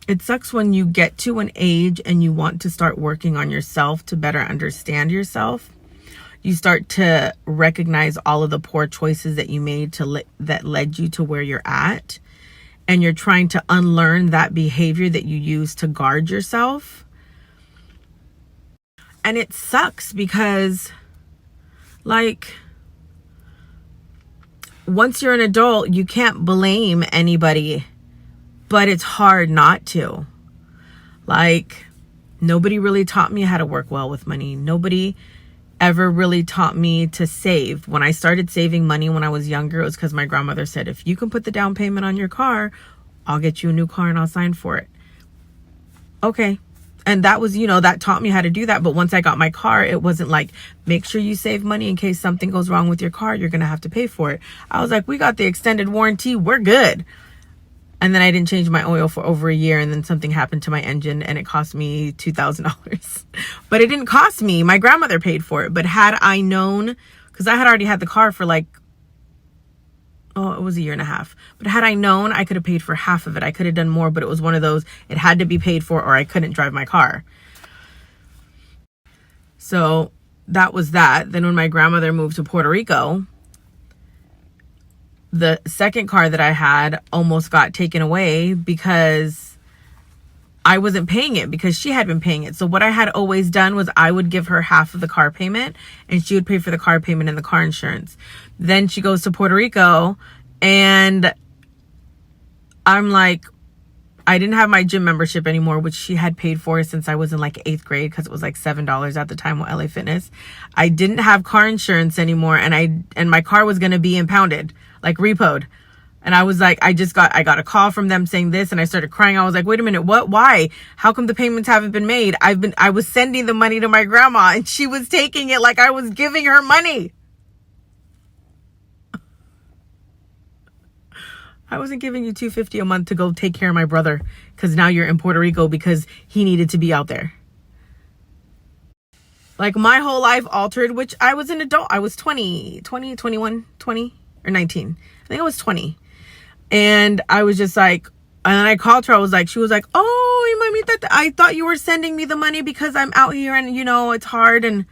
It sucks when you get to an age and you want to start working on yourself to better understand yourself. You start to recognize all of the poor choices that you made that led you to where you're at. And you're trying to unlearn that behavior that you use to guard yourself. And it sucks because, like, once you're an adult, you can't blame anybody, but it's hard not to. Like, nobody really taught me how to work well with money. Nobody ever really taught me to save. When I started saving money when I was younger, it was because my grandmother said, if you can put the down payment on your car, I'll get you a new car and I'll sign for it. Okay. And that was, that taught me how to do that. But once I got my car, it wasn't like, make sure you save money in case something goes wrong with your car. You're going to have to pay for it. I was like, we got the extended warranty. We're good. And then I didn't change my oil for over a year. And then something happened to my engine and it cost me $2,000. But it didn't cost me. My grandmother paid for it. But had I known, because I had already had the car for it was a year and a half. But had I known, I could have paid for half of it. I could have done more, but it was one of those, it had to be paid for or I couldn't drive my car. So that was that. Then when my grandmother moved to Puerto Rico, the second car that I had almost got taken away because I wasn't paying it because she had been paying it. So what I had always done was I would give her half of the car payment and she would pay for the car payment and the car insurance. Then she goes to Puerto Rico and I'm like, I didn't have my gym membership anymore, which she had paid for since I was in like 8th grade because it was like $7 at the time with LA Fitness. I didn't have car insurance anymore and my car was going to be impounded, like repoed. And I was like, I got a call from them saying this and I started crying. I was like, wait a minute, what? Why? How come the payments haven't been made? I was sending the money to my grandma and she was taking it like I was giving her money. I wasn't giving you $250 a month to go take care of my brother because now you're in Puerto Rico because he needed to be out there. Like my whole life altered, which I was an adult. I was 20, 21, 20 or 19. I think I was 20. And I was just like, and I called her. She was like, oh, Mamita, I thought you were sending me the money because I'm out here and, it's hard. And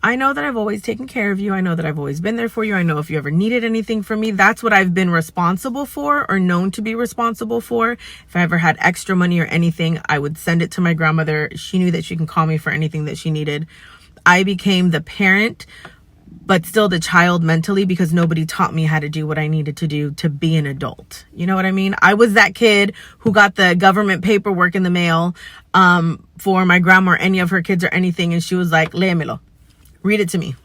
I know that I've always taken care of you. I know that I've always been there for you. I know if you ever needed anything from me, that's what I've been responsible for or known to be responsible for. If I ever had extra money or anything, I would send it to my grandmother. She knew that she can call me for anything that she needed. I became the parent, but still the child mentally because nobody taught me how to do what I needed to do to be an adult. You know what I mean? I was that kid who got the government paperwork in the mail for my grandma or any of her kids or anything. And she was like, léemelo, read it to me.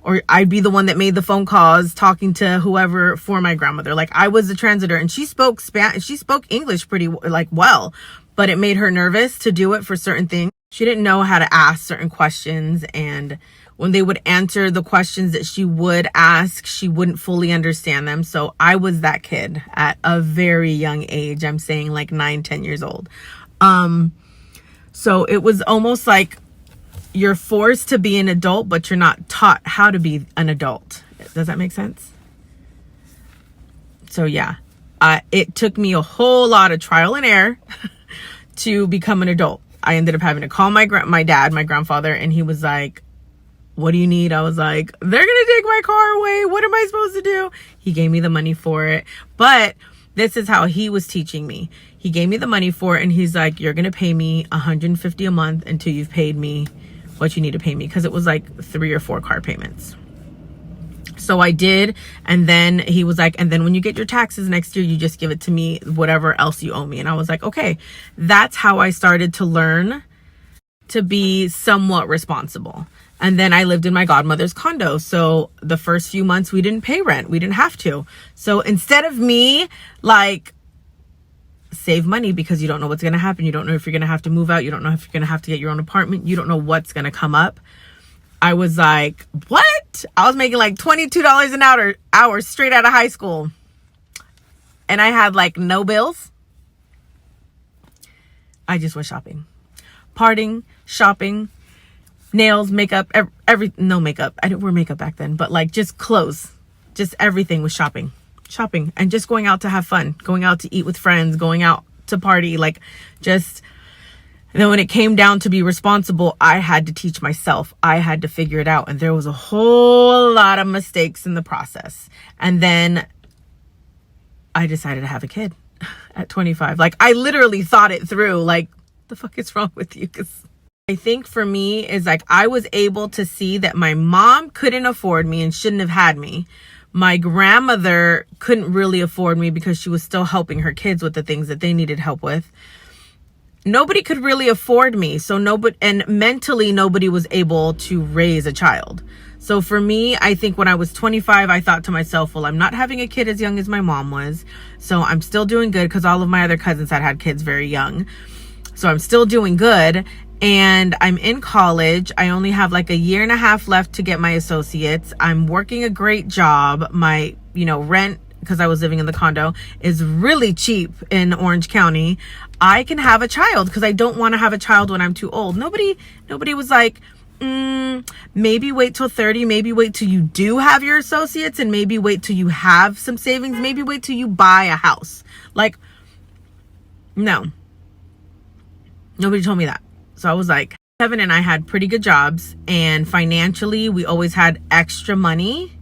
Or I'd be the one that made the phone calls talking to whoever for my grandmother. Like I was the translator and she spoke Spanish. She spoke English pretty well, but it made her nervous to do it for certain things. She didn't know how to ask certain questions, and when they would answer the questions that she would ask, she wouldn't fully understand them. So I was that kid at a very young age. I'm saying like 9-10 years old. So it was almost like you're forced to be an adult, but you're not taught how to be an adult. Does that make sense? So yeah, it took me a whole lot of trial and error to become an adult. I ended up having to call my dad, my grandfather, and he was like, what do you need? I was like, they're going to take my car away. What am I supposed to do? He gave me the money for it. But this is how he was teaching me. He gave me the money for it and he's like, you're going to pay me $150 a month until you've paid me what you need to pay me. Because it was like 3 or 4 car payments. So I did. And then he was like, and then when you get your taxes next year, you just give it to me, whatever else you owe me. And I was like, okay, that's how I started to learn to be somewhat responsible. And then I lived in my godmother's condo. So the first few months we didn't pay rent. We didn't have to. So instead of me like save money because you don't know what's going to happen. You don't know if you're going to have to move out. You don't know if you're going to have to get your own apartment. You don't know what's going to come up. I was like, what? I was making like $22 an hour straight out of high school. And I had like no bills. I just was shopping, partying, shopping, nails, makeup, no makeup. I didn't wear makeup back then, but like just clothes, just everything was shopping. shopping and just going out to have fun, going out to eat with friends, going out to party, like just. And then when it came down to be responsible, I had to teach myself. I had to figure it out. And there was a whole lot of mistakes in the process. And then I decided to have a kid at 25. Like, I literally thought it through. Like, the fuck is wrong with you? Because I think for me is like, I was able to see that my mom couldn't afford me and shouldn't have had me. My grandmother couldn't really afford me because she was still helping her kids with the things that they needed help with. Nobody could really afford me. So nobody, and mentally nobody was able to raise a child. So for me, I think when I was 25, I thought to myself, well, I'm not having a kid as young as my mom was. So I'm still doing good because all of my other cousins had kids very young. So I'm still doing good. And I'm in college. I only have like a year and a half left to get my associates. I'm working a great job. My, rent, because I was living in the condo, is really cheap in Orange County. I can have a child because I don't want to have a child when I'm too old. Nobody was like, maybe wait till 30, maybe wait till you do have your associates, and maybe wait till you have some savings, maybe wait till you buy a house. Like, no. Nobody told me that. So I was like, Kevin and I had pretty good jobs, and financially we always had extra money.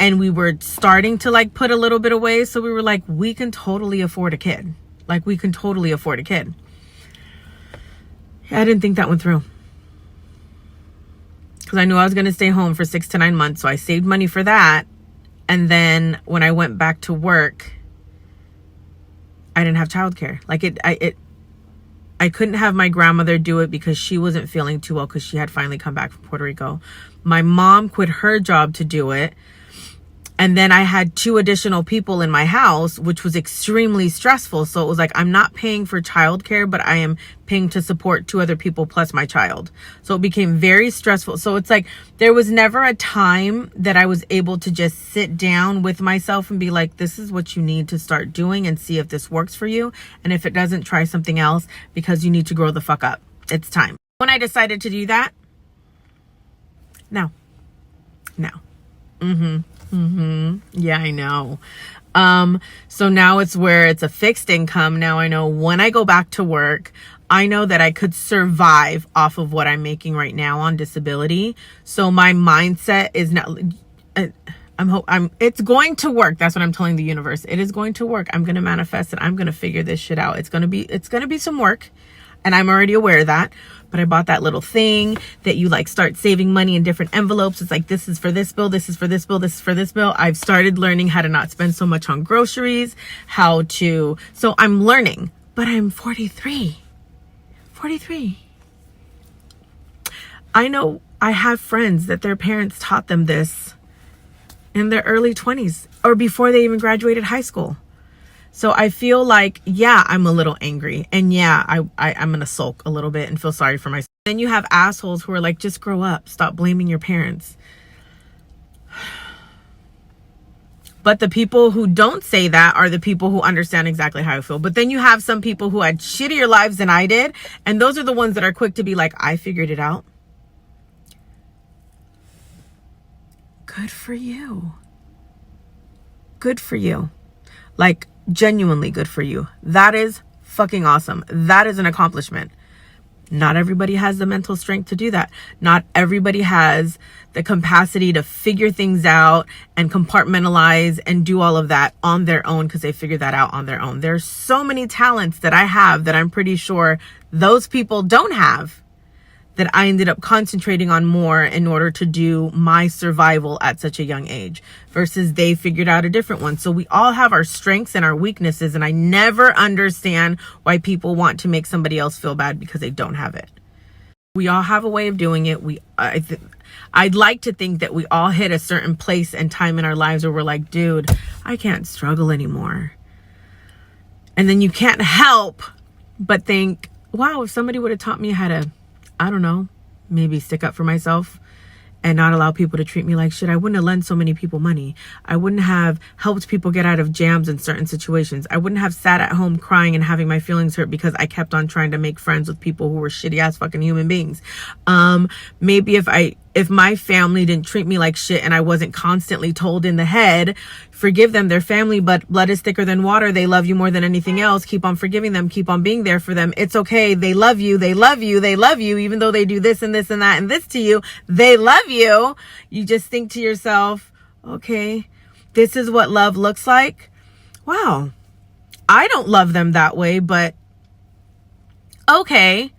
And we were starting to like put a little bit away. So we were like, we can totally afford a kid. Like, we can totally afford a kid. I didn't think that went through. Because I knew I was going to stay home for 6 to 9 months. So I saved money for that. And then when I went back to work, I didn't have childcare. Like I couldn't have my grandmother do it because she wasn't feeling too well because she had finally come back from Puerto Rico. My mom quit her job to do it. And then I had 2 additional people in my house, which was extremely stressful. So it was like, I'm not paying for childcare, but I am paying to support 2 other people plus my child. So it became very stressful. So it's like, there was never a time that I was able to just sit down with myself and be like, this is what you need to start doing and see if this works for you. And if it doesn't, try something else because you need to grow the fuck up. It's time. When I decided to do that, no. Yeah, I know. So now it's where it's a fixed income. Now I know when I go back to work, I know that I could survive off of what I'm making right now on disability. So my mindset is not, it's going to work. That's what I'm telling the universe. It is going to work. I'm going to manifest it. I'm going to figure this shit out. It's going to be some work. And I'm already aware of that. But I bought that little thing that you like start saving money in different envelopes. It's like, this is for this bill. This is for this bill. This is for this bill. I've started learning how to not spend so much on groceries, so I'm learning, but I'm 43. I know I have friends that their parents taught them this in their early 20s or before they even graduated high school. So I feel like, yeah, I'm a little angry. And yeah, I'm going to sulk a little bit and feel sorry for myself. Then you have assholes who are like, just grow up. Stop blaming your parents. But the people who don't say that are the people who understand exactly how I feel. But then you have some people who had shittier lives than I did. And those are the ones that are quick to be like, I figured it out. Good for you. Good for you. Like, genuinely good for you. That is fucking awesome. That is an accomplishment. Not everybody has the mental strength to do that. Not everybody has the capacity to figure things out and compartmentalize and do all of that on their own because they figured that out on their own. There's so many talents that I have that I'm pretty sure those people don't have, that I ended up concentrating on more in order to do my survival at such a young age versus they figured out a different one. So we all have our strengths and our weaknesses. And I never understand why people want to make somebody else feel bad because they don't have it. We all have a way of doing it. I'd like to think that we all hit a certain place and time in our lives where we're like, dude, I can't struggle anymore. And then you can't help but think, wow, if somebody would have taught me how to, I don't know, maybe stick up for myself and not allow people to treat me like shit, I wouldn't have lent so many people money. I wouldn't have helped people get out of jams in certain situations. I wouldn't have sat at home crying and having my feelings hurt because I kept on trying to make friends with people who were shitty ass fucking human beings. Maybe if if my family didn't treat me like shit and I wasn't constantly told in the head, forgive them, they're family, but blood is thicker than water. They love you more than anything else. Keep on forgiving them. Keep on being there for them. It's okay. They love you. They love you. They love you. Even though they do this and this and that and this to you, they love you. You just think to yourself, okay, this is what love looks like. Wow. I don't love them that way, but okay.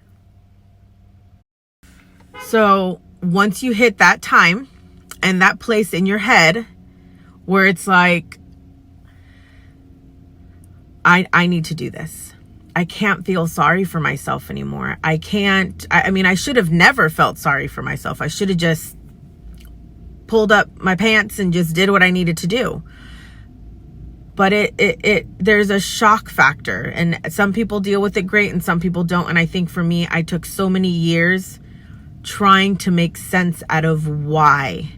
So once you hit that time and that place in your head where it's like, I need to do this. I can't feel sorry for myself anymore. I should have never felt sorry for myself. I should have just pulled up my pants and just did what I needed to do. But there's a shock factor, and some people deal with it great and some people don't. And I think for me, I took so many years trying to make sense out of why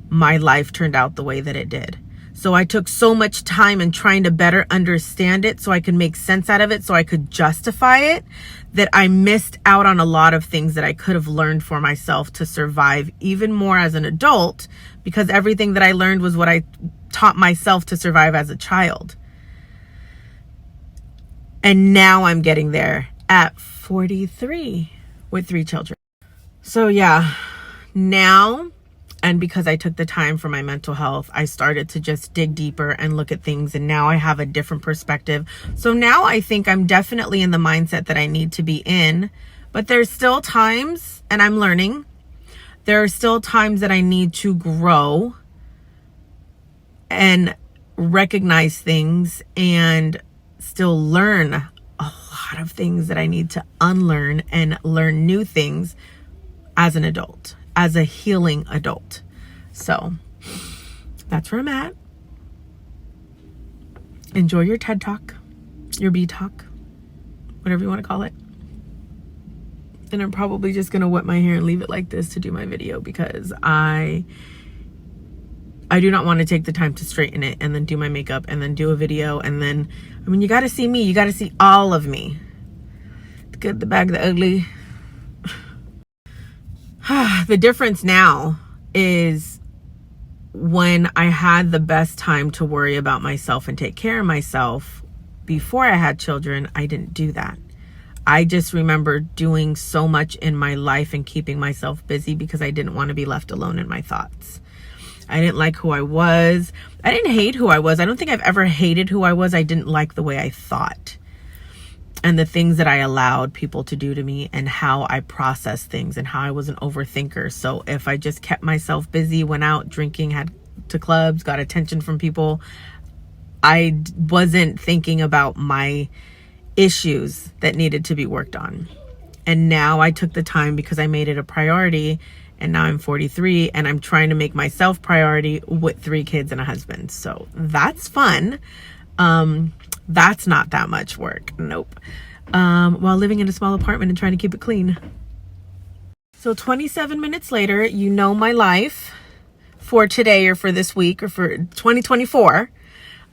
my life turned out the way that it did. So I took so much time in trying to better understand it so I could make sense out of it, so I could justify it, that I missed out on a lot of things that I could have learned for myself to survive even more as an adult, because everything that I learned was what I taught myself to survive as a child. And now I'm getting there at 43 with 3 children. So yeah, now, and because I took the time for my mental health, I started to just dig deeper and look at things. And now I have a different perspective. So now I think I'm definitely in the mindset that I need to be in, but there's still times, and I'm learning, there are still times that I need to grow and recognize things and still learn a lot of things that I need to unlearn and learn new things as an adult, as a healing adult. So that's where I'm at. Enjoy your TED Talk, your B Talk, whatever you want to call it. And I'm probably just going to wet my hair and leave it like this to do my video, because I do not want to take the time to straighten it and then do my makeup and then do a video. And then, you got to see me. You got to see all of me. The good, the bad, the ugly. The difference now is when I had the best time to worry about myself and take care of myself before I had children, I didn't do that. I just remember doing so much in my life and keeping myself busy because I didn't want to be left alone in my thoughts. I didn't like who I was. I didn't hate who I was. I don't think I've ever hated who I was. I didn't like the way I thought and the things that I allowed people to do to me and how I processed things and how I was an overthinker. So if I just kept myself busy, went out drinking, had to clubs, got attention from people, I wasn't thinking about my issues that needed to be worked on. And now I took the time because I made it a priority. And now I'm 43 and I'm trying to make myself priority with 3 kids and a husband. So that's fun. That's not that much work. Nope. While living in a small apartment and trying to keep it clean. So 27 minutes later, you know my life for today or for this week or for 2024.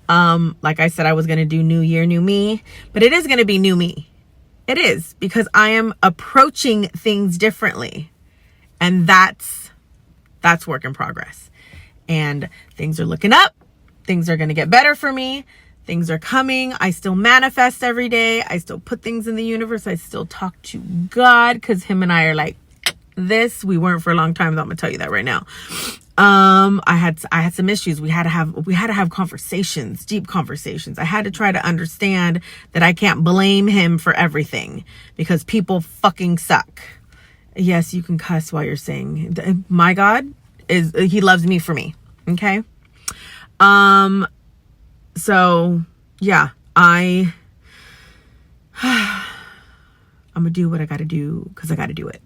Like I said, I was going to do new year, new me, but it is going to be new me. It is, because I am approaching things differently. And that's work in progress. And things are looking up. Things are going to get better for me. Things are coming. I still manifest every day. I still put things in the universe. I still talk to God, because him and I are like this. We weren't for a long time, though. I'm gonna tell you that right now. I had some issues. We had to have conversations, deep conversations. I had to try to understand that I can't blame him for everything, because people fucking suck. Yes, you can cuss while you're saying, my God he loves me for me. Okay. So yeah, I'm gonna do what I gotta do because I gotta do it.